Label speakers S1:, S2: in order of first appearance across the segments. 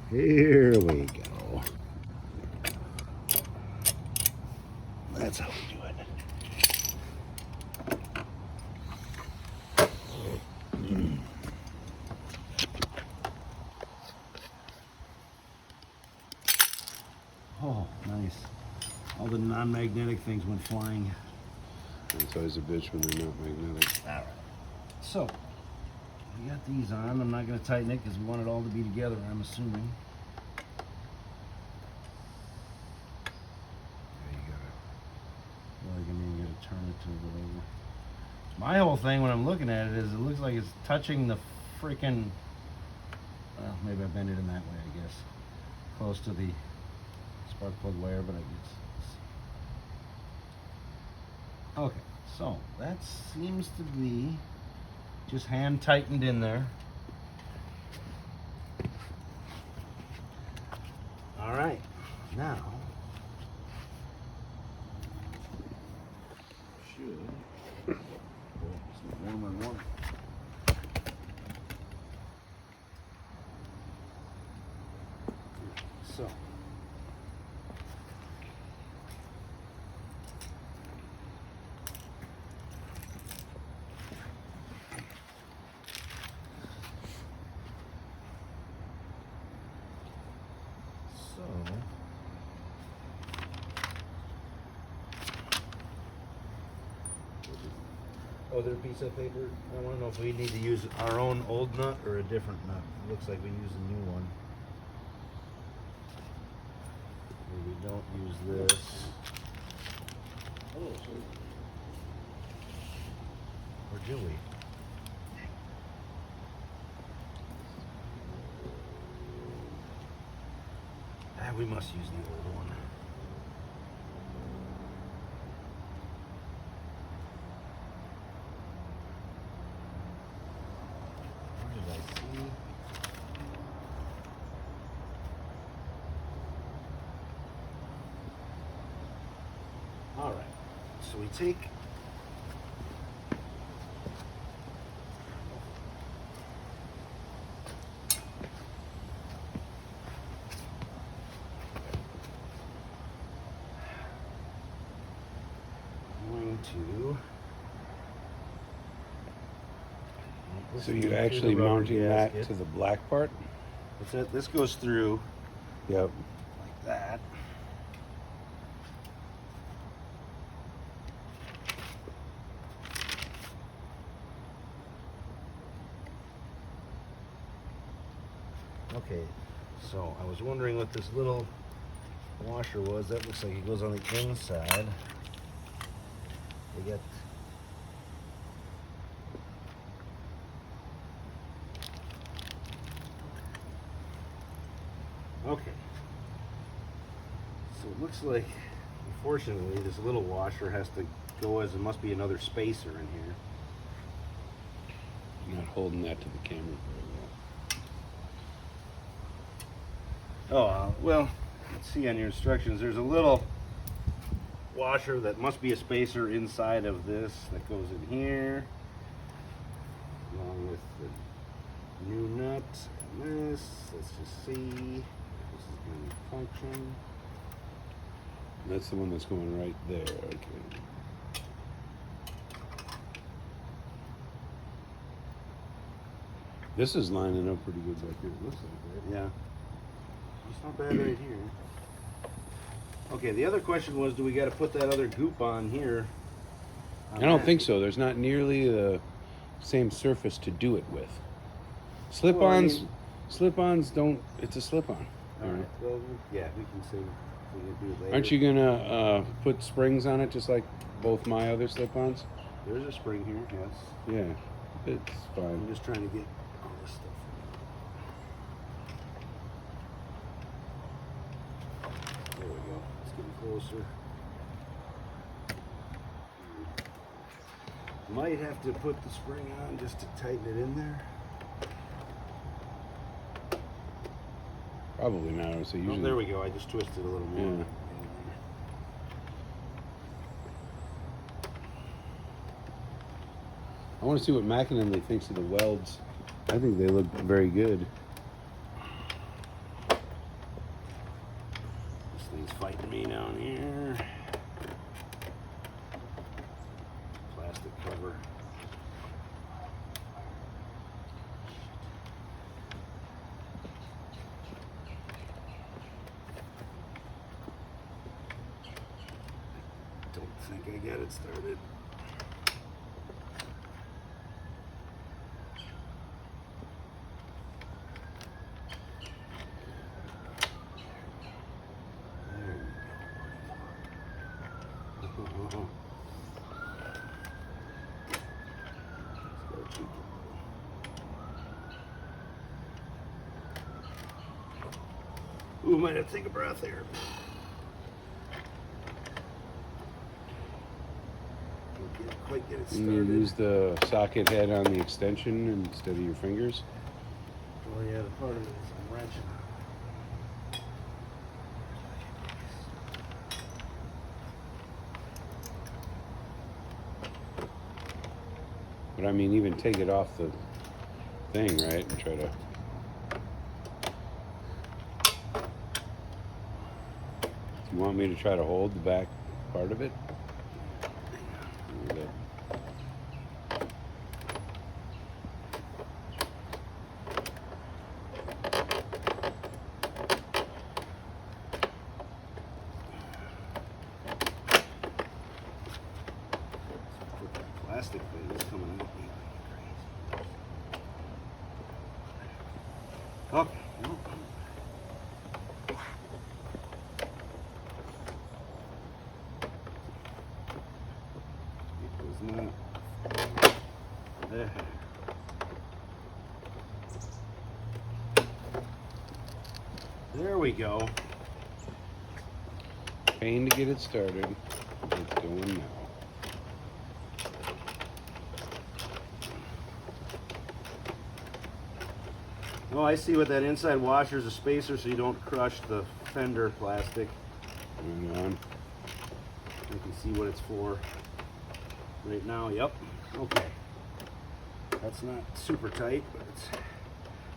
S1: Here we go. That's how we do it. Oh, nice. All the non-magnetic things went flying.
S2: It's always a bitch when they're not magnetic.
S1: All right. So, we got these on. I'm not going to tighten it because we want it all to be together, I'm assuming. There you go. Well, I mean, you got to turn it to whatever. My whole thing when I'm looking at it is it looks like it's touching the freaking. Well, maybe I bend it in that way, I guess. Close to the spark plug wire, but I guess. Okay, so that seems to be just hand tightened in there. All right, now should warm and warm. So. Other piece of paper. I want to know if we need to use our own old nut or a different nut. It looks like we use a new one. Maybe we don't use this. Oh, sorry. Or do we? Ah, we must use the old one. All right, so we take going to.
S2: So you're actually mounting that to the black part?
S1: That's it. This goes through.
S2: Yep.
S1: Like that. Okay, so I was wondering what this little washer was. That looks like it goes on the inside. We got okay. So it looks like, unfortunately, this little washer has to go as it must be another spacer in here.
S2: You're not holding that to the camera very
S1: well. Oh, well, let's see on your instructions. There's a little washer that must be a spacer inside of this that goes in here, along with the new nut and this. Let's just see if this is going to function.
S2: That's the one that's going right there. Okay. This is lining up pretty good back here. It looks like, right?
S1: Yeah. It's not bad right here. Okay, the other question was, do we got to put that other goop on here?
S2: I don't think so. There's not nearly the same surface to do it with. Slip-ons, slip-ons don't. It's a slip-on.
S1: All right. Well, yeah, we can see. We can do it later.
S2: Aren't you gonna put springs on it just like both my other slip-ons?
S1: There's a spring here. Yes.
S2: Yeah, it's fine.
S1: I'm just trying to get all this stuff. There we go. It's getting closer. Might have to put the spring on just to tighten it in there.
S2: Probably not. I would say usually.
S1: Oh, there we go. I just twisted a little more.
S2: Yeah. I want to see what McInerney thinks of the welds. I think they look very good.
S1: me down here. Plastic cover. Don't think I got it started. Ooh, might have to take a breath here. Can't quite get it started.
S2: You use the socket head on the extension instead of your fingers.
S1: Oh yeah, the part of it is I'm wrenching.
S2: But I mean, even take it off the thing, right? And try to. Do you want me to try to hold the back part of it? Okay.
S1: Plastic thing is coming out. Okay. Nope. It was not. There. There we go.
S2: Pain to get it started. It's going now.
S1: Oh, I see what that inside washer is a spacer so you don't crush the fender plastic.
S2: Going on.
S1: You can see what it's for right now. Yep. Okay. That's not super tight, but it's,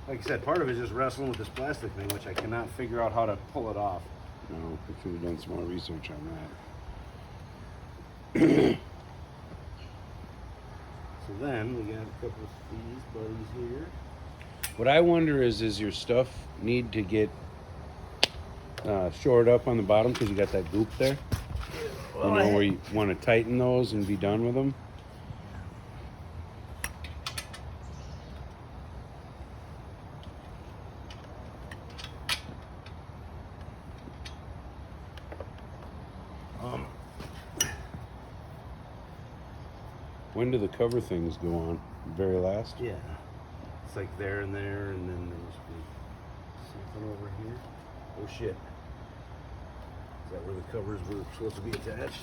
S1: like I said, part of it is just wrestling with this plastic thing, which I cannot figure out how to pull it off.
S2: No, we should have done some more research on that.
S1: So then we got a couple of these buddies here.
S2: What I wonder is your stuff need to get shored up on the bottom because you got that goop there?
S1: Well,
S2: where you want to tighten those and be done with them? When do the cover things go on? Very last?
S1: Yeah. It's like there and there, and then there must be something over here. Oh shit. Is that where the covers were supposed to be attached?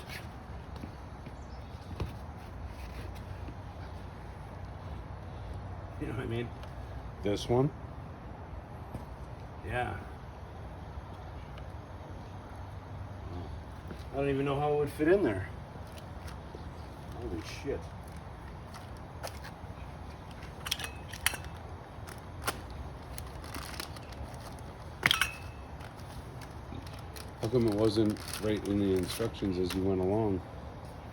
S1: You know what I mean?
S2: This one?
S1: Yeah. I don't even know how it would fit in there. Holy shit.
S2: How come it wasn't right in the instructions as you went along?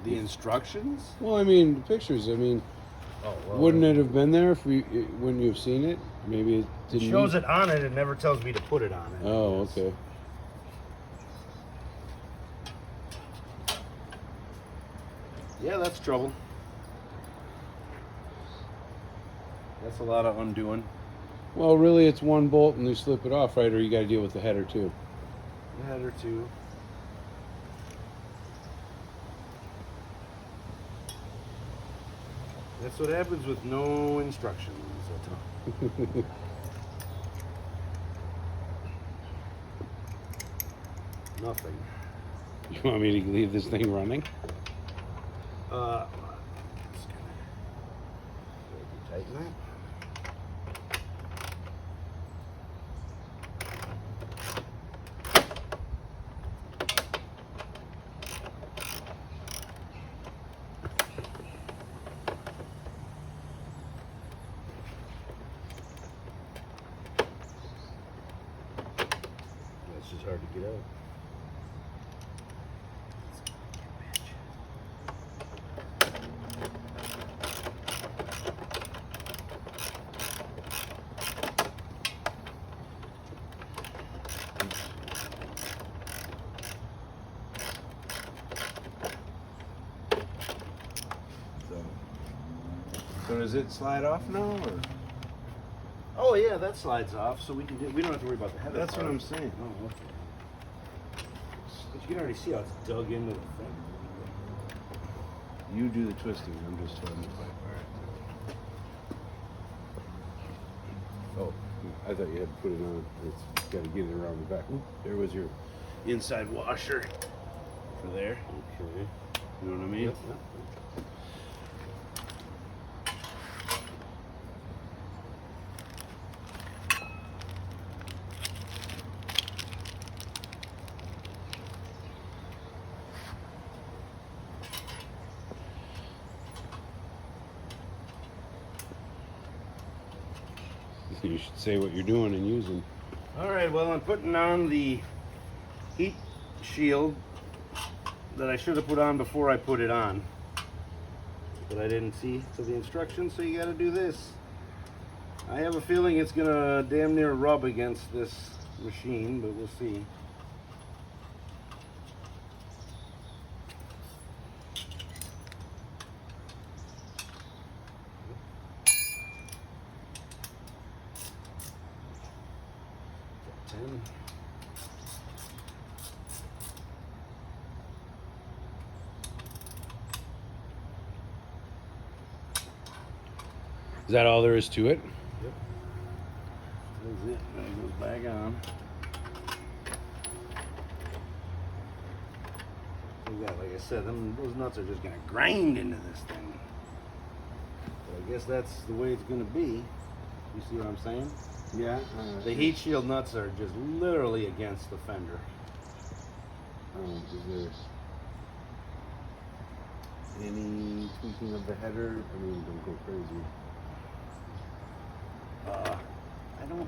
S1: The instructions?
S2: Well, I mean, the pictures. I mean, wouldn't it have been there if wouldn't you have seen it? Maybe it
S1: It
S2: didn't.
S1: shows it on it. It never tells me to put it on it.
S2: Oh, okay.
S1: Yeah, that's trouble. That's a lot of undoing.
S2: Well, really, it's one bolt and you slip it off, right? Or you got to deal with the header too.
S1: A head or two. That's what happens with no instructions. Nothing.
S2: You want me to leave this thing running?
S1: Just gonna tighten that. That's just hard to get out.
S2: So does it slide off now, or?
S1: Oh yeah, that slides off, so we don't have to worry about the header.
S2: That's
S1: part.
S2: what I'm saying.
S1: Oh, okay. But you can already see how it's dug into the thing.
S2: You do the twisting. I'm just holding the pipe. All right. Oh, I thought you had to put it on. It's got to get it around the back. Oop, there was your inside washer for there.
S1: Okay.
S2: You know what I mean?
S1: Yep.
S2: You should say what you're doing and using.
S1: All right. Well, I'm putting on the heat shield that I should have put on before I put it on, but I didn't see to the instructions. So you got to do this. I have a feeling it's gonna damn near rub against this machine, but we'll see.
S2: Is that all there is to it?
S1: Yep. That's it. That goes back on. So yeah, like I said, those nuts are just gonna grind into this thing. But I guess that's the way it's gonna be. You see what I'm saying?
S2: Yeah.
S1: The heat shield nuts are just literally against the fender.
S2: Is there any tweaking of the header? I mean, don't go crazy.
S1: I don't know.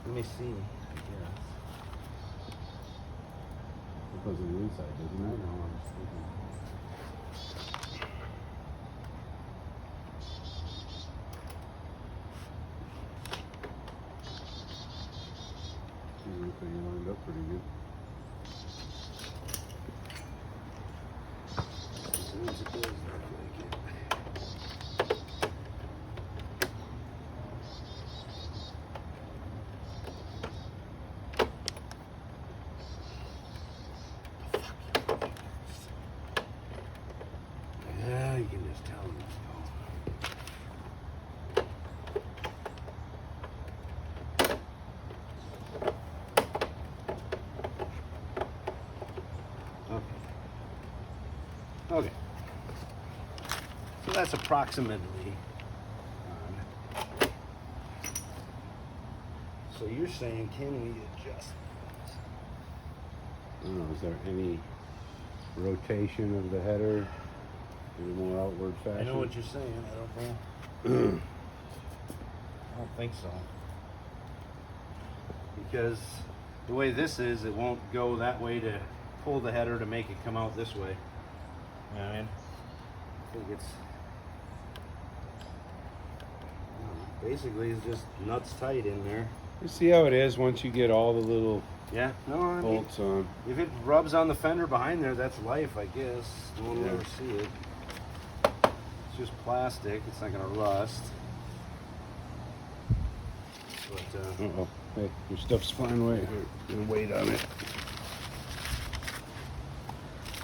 S1: Let me see. Yeah.
S2: It goes on the inside, doesn't it?
S1: No, I'm just thinking.
S2: So you lined up pretty good.
S1: As soon as it does, look like it. Yeah, you can just tell them let's go. Okay. So that's approximately on. So you're saying, can we adjust this?
S2: I don't know, is there any rotation of the header in a more outward fashion?
S1: I know what you're saying. I don't know. I don't think so. Because the way this is, it won't go that way to pull the header to make it come out this way. You know what I mean? I think it's basically it's just nuts tight in there.
S2: You see how it is once you get all the little
S1: Yeah, no, I mean,
S2: bolts on.
S1: if it rubs on the fender behind there, that's life, I guess. No one will
S2: Yeah.
S1: ever see it. It's just plastic. It's not gonna rust. But
S2: Uh-oh. Hey, your stuff's flying away. Gonna wait on it.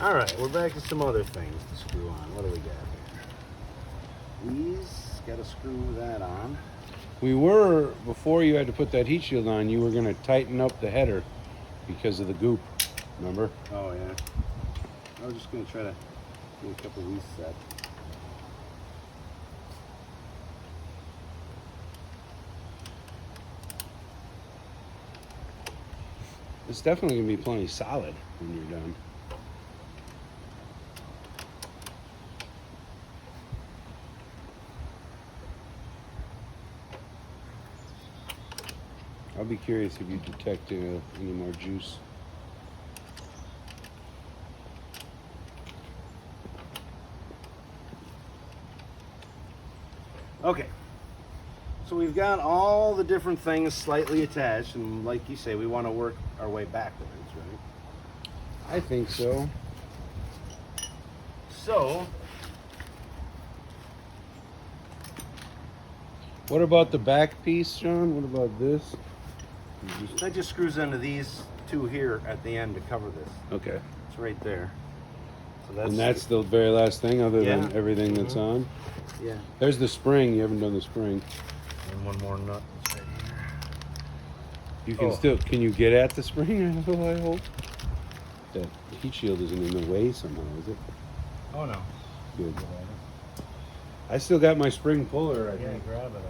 S1: all right, we're back to some other things to screw on. What do we got here? These got to screw that on.
S2: We were, before you had to put that heat shield on, you were gonna tighten up the header because of the goop, remember?
S1: Oh yeah. I was just gonna try to do a couple resets.
S2: It's definitely gonna be plenty solid when you're done. I'll be curious if you detect any more juice.
S1: Okay. So we've got all the different things slightly attached, and like you say, we want to work our way backwards, right?
S2: I think so.
S1: So
S2: What about the back piece, Sean? What about this?
S1: That just screws into these two here at the end to cover this.
S2: Okay.
S1: It's right there. So
S2: And that's the very last thing, other than everything that's on.
S1: Yeah.
S2: There's the spring. You haven't done the spring.
S1: And one more nut. Right here.
S2: You can still. Can you get at the spring? I hope. That heat shield isn't in the way somehow, is it?
S1: Oh no.
S2: Good. I still got my spring puller. I think.
S1: Grab it.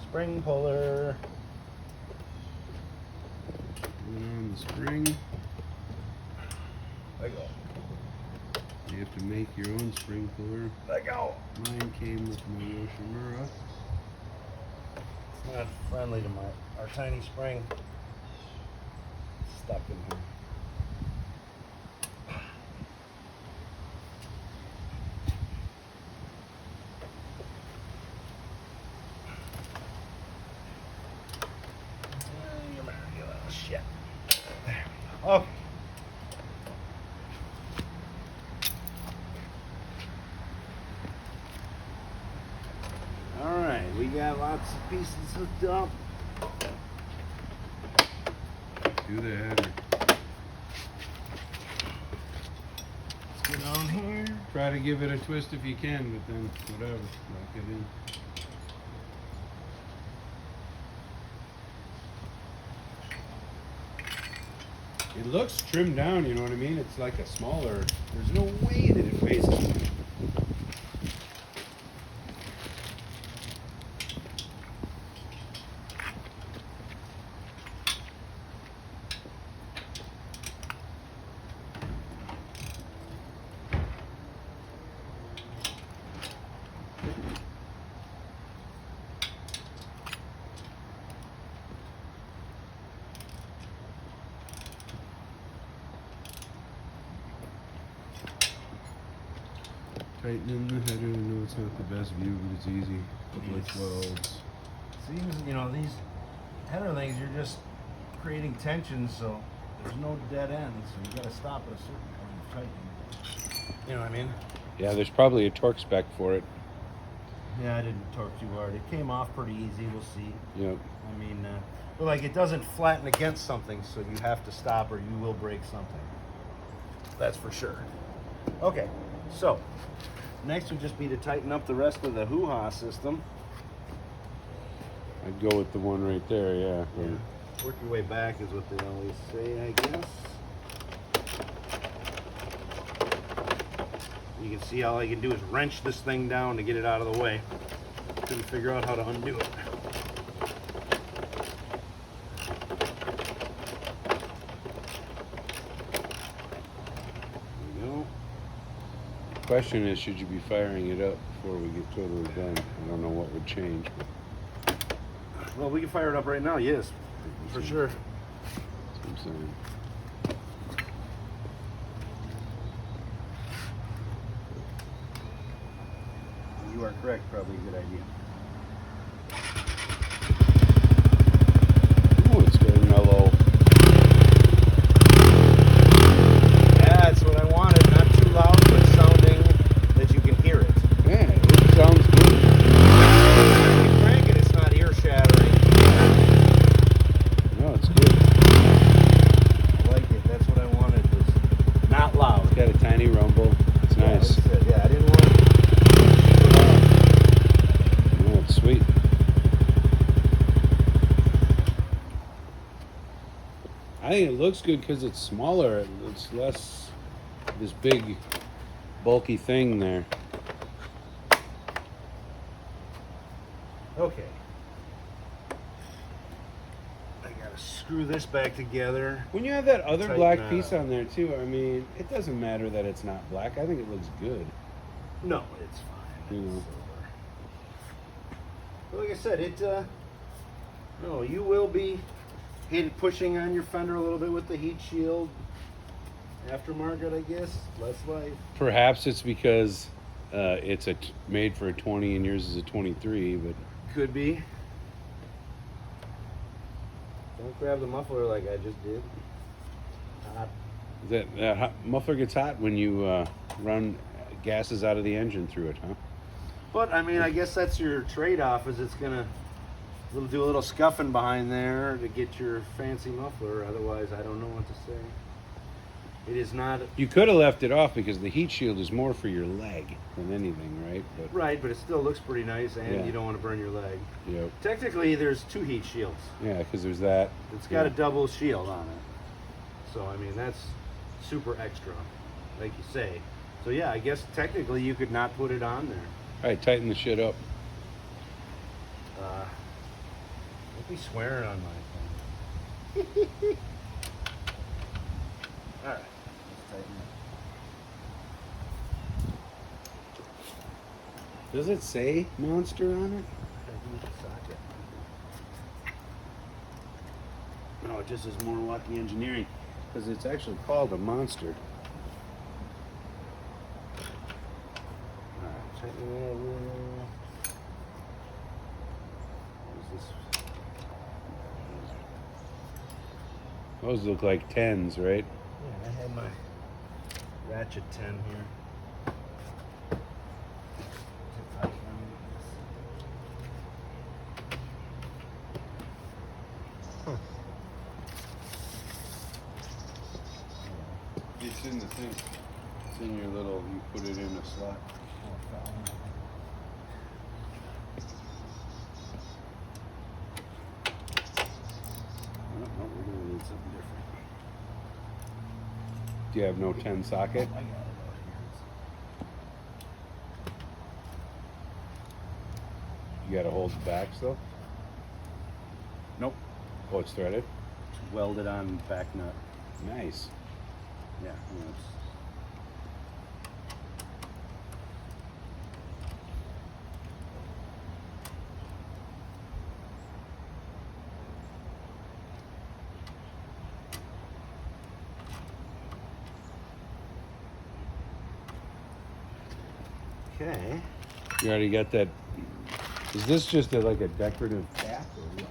S1: Spring puller.
S2: On the spring.
S1: Let go.
S2: You have to make your own spring puller.
S1: Let go.
S2: Mine came with my Yoshimura.
S1: It's not friendly to our tiny spring. It's stuck in here. You little shit. There we go. Okay. All right, we got lots of pieces hooked up.
S2: Do that.
S1: Let's get on here.
S2: Try to give it a twist if you can, but then whatever. Lock it in. It looks trimmed down, you know what I mean? It's like a smaller. There's no way that it weighs as much. Tightening the header. I know it's not the best view, but it's easy. Couple of 12s.
S1: Seems, these header things, you're just creating tension, so there's no dead ends. So you got to stop at a certain point of tightening. You know what I mean?
S2: Yeah, there's probably a torque spec for it.
S1: Yeah, I didn't torque too hard. It came off pretty easy. We'll see.
S2: Yep.
S1: I mean, but like it doesn't flatten against something, so you have to stop or you will break something. That's for sure. Okay, so next would just be to tighten up the rest of the hoo-ha system.
S2: I'd go with the one right there, yeah.
S1: Work your way back is what they always say, I guess. You can see all I can do is wrench this thing down to get it out of the way. Couldn't figure out how to undo it. There we go.
S2: The question is, should you be firing it up before we get totally done? I don't know what would change. But
S1: Well, we can fire it up right now, yes. For sure.
S2: that's what I'm saying.
S1: You are correct, probably a good idea.
S2: Ooh, it's getting mellow.
S1: Yeah, that's what I wanted. Not too loud, but sounding that you can hear it.
S2: Yeah, it sounds good.
S1: When you crank it, it's not ear-shattering.
S2: No, it's good.
S1: I like it. That's what I wanted. Was not loud.
S2: It's got a tiny rumble. It's nice.
S1: Like I said, yeah, I didn't want it.
S2: Oh, it's sweet. I think it looks good because it's smaller. It's less this big, bulky thing there.
S1: Okay. I gotta screw this back together.
S2: When you have that other
S1: Tighten
S2: black
S1: that
S2: piece
S1: up.
S2: on there too, I mean, it doesn't matter that it's not black. I think it looks good.
S1: No, it's fine.
S2: You know.
S1: It's silver. But like I said, no, you will be pushing on your fender a little bit with the heat shield. Aftermarket, I guess. Less life.
S2: Perhaps it's because it's made for a 20 and yours is a 23, but
S1: Could be. Don't grab the muffler like I just did. Hot.
S2: that muffler gets hot when you run gases out of the engine through it, huh?
S1: But I mean, I guess that's your trade-off. Is it's gonna do a little scuffing behind there to get your fancy muffler. Otherwise, I don't know what to say. It is not
S2: You could have left it off because the heat shield is more for your leg than anything, right? But
S1: right, but it still looks pretty nice, and
S2: Yeah.
S1: you don't want to burn your leg.
S2: yep.
S1: Technically, there's 2 heat shields.
S2: Yeah, because there's that.
S1: It's got a double shield on it. So I mean, that's super extra, like you say. So yeah, I guess technically you could not put it on there.
S2: All right, tighten the shit up.
S1: Don't be swearing on my phone. All right, let's tighten it.
S2: Does it say Monster on it?
S1: Tighten the socket. No, it just says Moriwaki Engineering.
S2: Because it's actually called a Monster.
S1: All right, tighten that a little. What is this?
S2: Those look like 10s, right?
S1: Yeah, I had my ratchet 10 here.
S2: It's in the thing. It's in your little, you put it in a slot.
S1: No, we're gonna need something different.
S2: Do you have no 10 socket?
S1: I got it out
S2: You got to hold the back still?
S1: here. Nope.
S2: Oh, it's threaded?
S1: It's welded on back nut.
S2: Nice.
S1: Yeah. Okay.
S2: You already got that. Is this just like a decorative cap or what?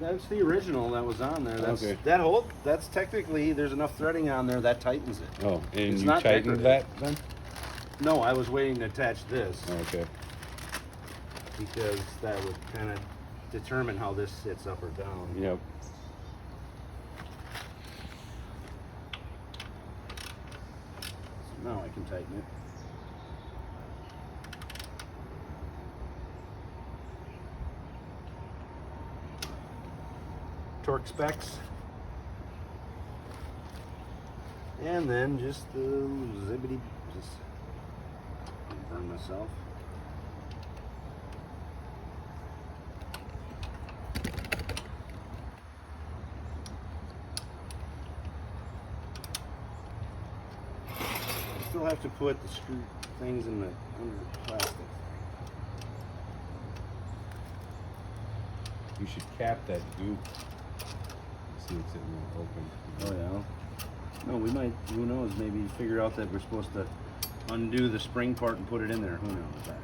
S1: That's the original that was on there. That's
S2: Okay.
S1: that whole. That's technically there's enough threading on there that tightens it.
S2: Oh, and
S1: It's
S2: you
S1: not
S2: tightened
S1: decorative.
S2: that then?
S1: No, I was waiting to attach this
S2: Okay.
S1: because that would kind of determine how this sits up or down.
S2: Yep.
S1: So now I can tighten it. Torque specs. And then just the zippity, just burn myself. I still have to put the screw things in the under the plastic.
S2: You should cap that goop. See it's in there open.
S1: Oh yeah. No, we might. Who knows? Maybe figure out that we're supposed to undo the spring part and put it in there. Who knows that?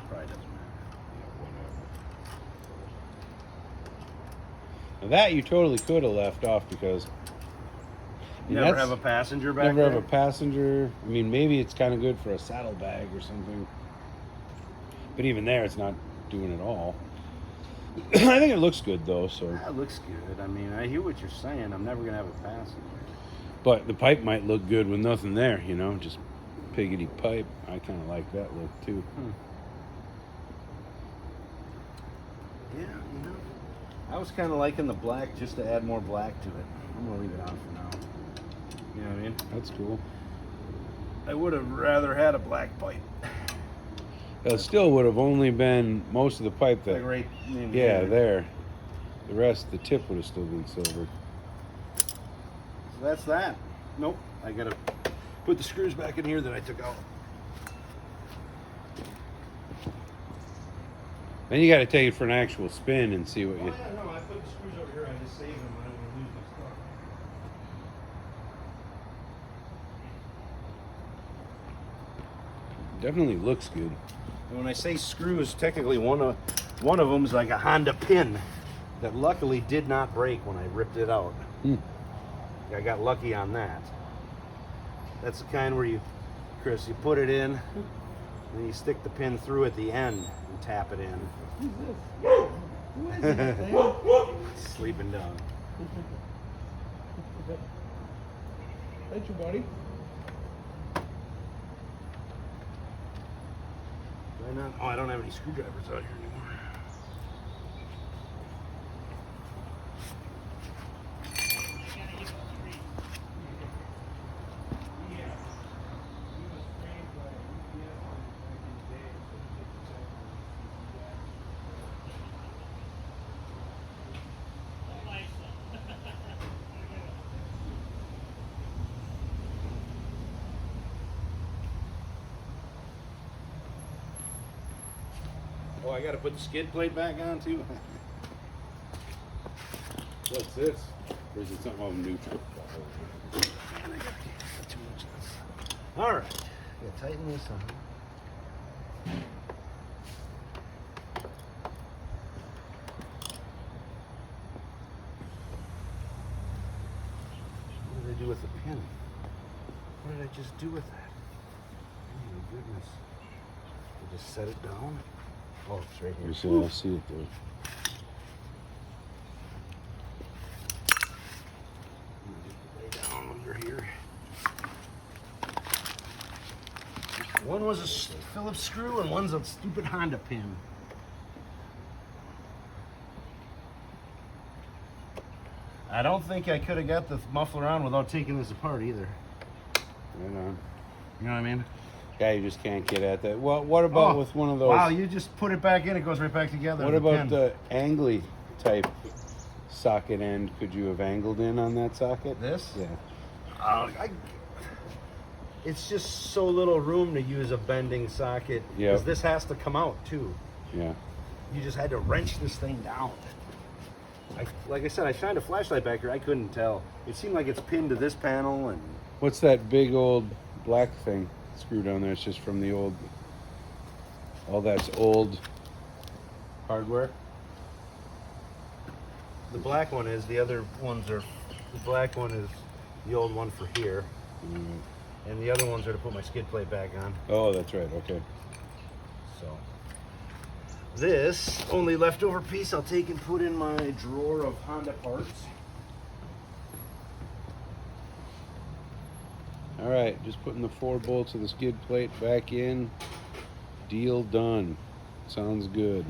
S1: Probably doesn't matter.
S2: Yeah, whatever. Now that you totally could have left off because
S1: You never have a passenger back
S2: never
S1: there?
S2: have a passenger. I mean, maybe it's kind of good for a saddlebag or something. But even there, it's not doing it all. I think it looks good though. So,
S1: That looks good. I mean, I hear what you're saying. I'm never gonna have a passenger.
S2: but the pipe might look good with nothing there. You know, just piggity pipe. I kind of like that look too.
S1: Yeah, you know. I was kind of liking the black just to add more black to it. I'm gonna leave it on for now. You know what I mean?
S2: That's cool.
S1: I would have rather had a black pipe.
S2: It still would have only been most of the pipe that.
S1: Like right in
S2: Yeah,
S1: here.
S2: there. The rest, the tip would have still been silver.
S1: So that's that. Nope. I gotta put the screws back in here that I took out.
S2: Then you got to take it for an actual spin and see what you.
S1: Oh, yeah, no, I put the screws over here. I just saved them. I don't want to lose my
S2: Definitely looks good.
S1: And when I say screws, technically one of them is like a Honda pin that luckily did not break when I ripped it out. I got lucky on that. That's the kind where you, Chris, you put it in, and you stick the pin through at the end and tap it in.
S3: Who's this?
S1: Sleeping dog.
S3: That's your buddy.
S1: Why not? Oh, I don't have any screwdrivers out here anymore. Oh, I got to put the skid plate back on too.
S2: What's this? Or is it something of neutral?
S1: All right, yeah, tighten this on. What did I do with the pin? What did I just do with that? Oh my goodness! I just set it down. Oh, it's right here.
S2: So I see it there.
S1: Lay down under here. One was a Phillips screw and one's a stupid Honda pin. I don't think I could have got the muffler on without taking this apart either.
S2: Right on.
S1: You know what I mean?
S2: Yeah, you just can't get at that. Well, what about with one of those?
S1: Wow, you just put it back in, it goes right back together.
S2: What
S1: the
S2: about
S1: pin.
S2: the angly type socket end? Could you have angled in on that socket?
S1: This?
S2: Yeah.
S1: It's just so little room to use a bending socket.
S2: Yeah.
S1: Because this has to come out too.
S2: Yeah.
S1: You just had to wrench this thing down. Like I said, I shined a flashlight back here. I couldn't tell. It seemed like it's pinned to this panel and.
S2: What's that big old black thing screwed on there? It's just from the old. All that's old hardware.
S1: The black one is. The other ones are. The black one is the old one for here, and the other ones are to put my skid plate back on.
S2: Oh, that's right. Okay.
S1: So this only leftover piece I'll take and put in my drawer of Honda parts.
S2: All right, just putting the 4 bolts of the skid plate back in. Deal done. Sounds good.